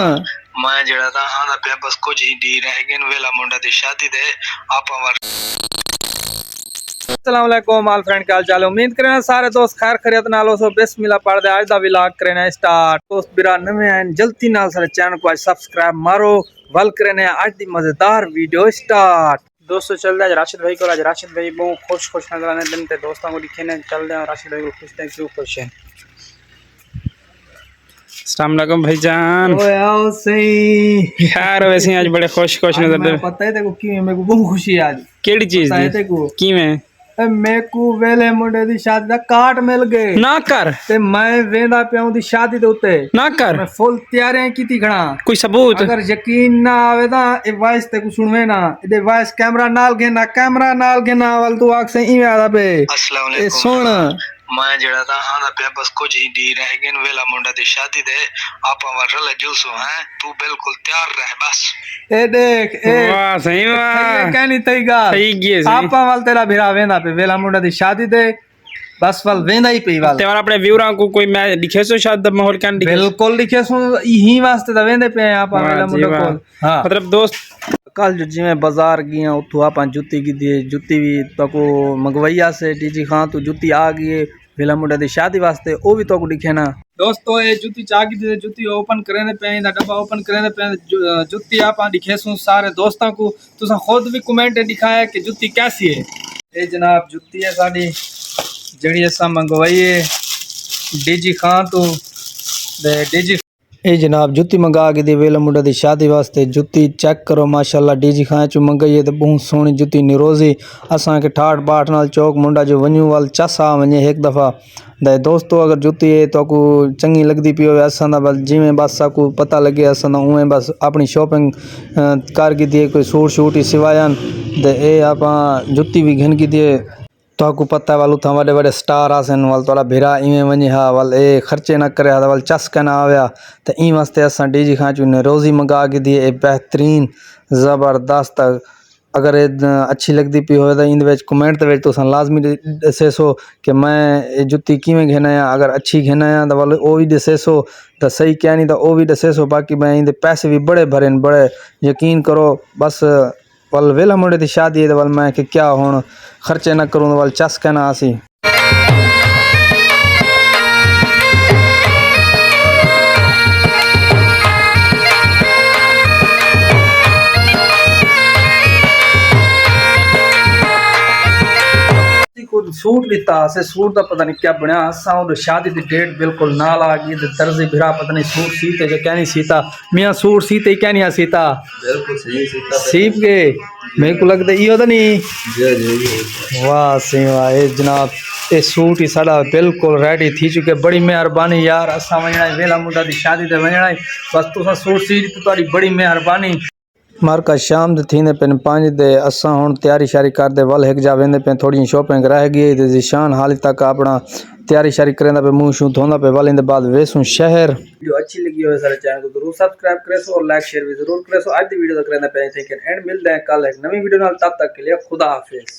मैं जड़ा था आंदा पे बस कुछ ही दी रह गए वेला मुंडा दी शादी दे आपा वर। अस्सलाम वालेकुम ऑल फ्रेंड, क्या हाल चाल है। उम्मीद करें सारे दोस्त खैर खैरियत नाल हो। सो बिस्मिल्लाह पढ़ दे आज दा व्लॉग करना स्टार्ट। दोस्त बिरा नवे हैं जल्दी नाल सारे चैनल को आज सब्सक्राइब मारो। वल करने आज दी मजेदार वीडियो स्टार्ट। दोस्तों चल रहा है राशिद भाई को। आज राशिद भाई बहुत खुश नजर आने दिन ते दोस्तों को दिखे ने चल रहे हैं। राशिद भाई को खुश थे, क्यों खुश है। अस्सलाम वालेकुम भाईजान। ओए आओ सही यार वैसे आज बड़े खुश नजर दे। पता है तेको की मेरे को बहुत खुशी है आज। केड़ी चीज दी तेको की में मेरे को वेले मुंडे दी शादी दा कार्ड मिल गए ना कर ते मैं वेंदा पिया दी शादी दे उत्ते ना कर। मैं फुल तैयारियां कीती खड़ा। कोई सबूत अगर यकीन ना आवे ना ए वॉइस ते को सुनवे ना ए वॉइस कैमरा नाल घेना वाल तू आख से इवे आदा पे अस्सलाम ए वालेकुम। सुन मैं जड़ा था आंदा पे बस कुछ ही दी रह गए वेला मुंडा दी शादी दे आपा वर रले जुलसो हैं तू बिल्कुल तैयार रह बस। ए देख ए वाह सही वाह कहनी तई गा सही गी सही। आपा वाल तेरा भिरा वेंदा पे वेला मुंडा दी शादी दे बस वाल वेंदा ही पे वाल ते वाला अपने व्यूअर को कोई मैं दिखे सो शायद द माहौल क्या दिखे बिल्कुल लिखे सुन यही वास्ते दा वेंदे पे आपा वेला मुंडा को। हां मतलब दोस्त कल जो जिमें बाजार गया उतो आप जुत्ती की दी जुत्ती भी तो मंगवैया से डीजी खां तू जुत्ती आ गई वेला मुंडे दी शादी वास्ते वो भी तो दिखे ना। दोस्तों ये जुत्ती चागी दी जुत्ती ओपन करने पे डब्बा ओपन करने पे जुत्ती आप दिखे सुन सारे दोस्तों को तुसा खुद भी कमेंट दिखाया कि जुत्ती कैसी है। ये जनाब जुत्ती है साड़ी जड़ी असा मंगवाई है डीजी खां तो डीजी ए जनाब जुत्ती मंगा के दी वेला मुंडा दी शादी वास्ते। जुत्ती चेक करो माशाल्लाह डीजी खां चो मंगाई है तो बहुत सोहनी जुत्ती निरोजी असा के ठाठ बाट नाल चौक मुंडा जो वन्यू वाल चसा वने एक दफ़ा दे। दोस्तों अगर जुत्ती है तो को चंगी लगती पी हो असा बस जिमें बस को पता लगे असा उवें बस अपनी शॉपिंग कर की दिए कोई सूट शूट ही सिवायन दे ए आप जुत्ती भी घन की दिए तो को पता वालू था बड़े बड़े स्टार आसन वाल थोड़ा भिरा इवें वने हा वाल ए खर्चे न करे वाल चस्का ना आया तो ई वास्ते असा डीजी खां चू ने रोज़ी मंगा के दिए ए बेहतरीन ज़बरदस्त। अगर अच्छी लगती पी हो तो इन कमेंट तो लाजमी दसे सो कि मैं ये जुत्ती किवें घेना। अगर अच्छी घेना तो वाल वो भी दसे सो तो सही क्या नहीं तो वो भी दसे सो। बाकी मैं इन पैसे भी बड़े भरे बड़े यकीन करो बस वाल वेला मुंडे की शादी है तो वाल मैं कि क्या हुण खर्चे न करूँ तो वाल चस कहना आसी। सूट लिता से सूट का पता नहीं क्या बनया असा और शादी की डेट बिल्कुल नाल आ गई दर्जी भिरा पता नहीं सूट सीते जो क्या नहीं सीता मियाँ सूट सीते क्या नहीं सीता बिल्कुल सही सीता सीप गए मेरे को लगता इो तो नहीं। वाह सही वाह ये जनाब ये सूट ही साड़ा बिल्कुल रेडी थी चुके। बड़ी मेहरबानी यार असा वजना वेला मुंडा की शादी ते वजना बस तुसा सूट सी तो बड़ी मेहरबानी। मारका शाम दे थींदे पे 5 दे असा हुण तैयारी शारी करदे वल एक जा वेंदे पे थोड़ी शॉपिंग रह गई ते जिशान हाल तक अपना तैयारी शारी करेंदा पे मुंह शू धोंदा पे वल इंदे बाद वेसू शहर। वीडियो अच्छी लगी हो सारे चैनल को जरूर सब्सक्राइब करे सो और लाइक शेयर भी जरूर करे सो। आज दी वीडियो तक रहना पे थे एंड मिलते हैं कल एक नई वीडियो नाल। तब तक के लिए खुदा हाफिज।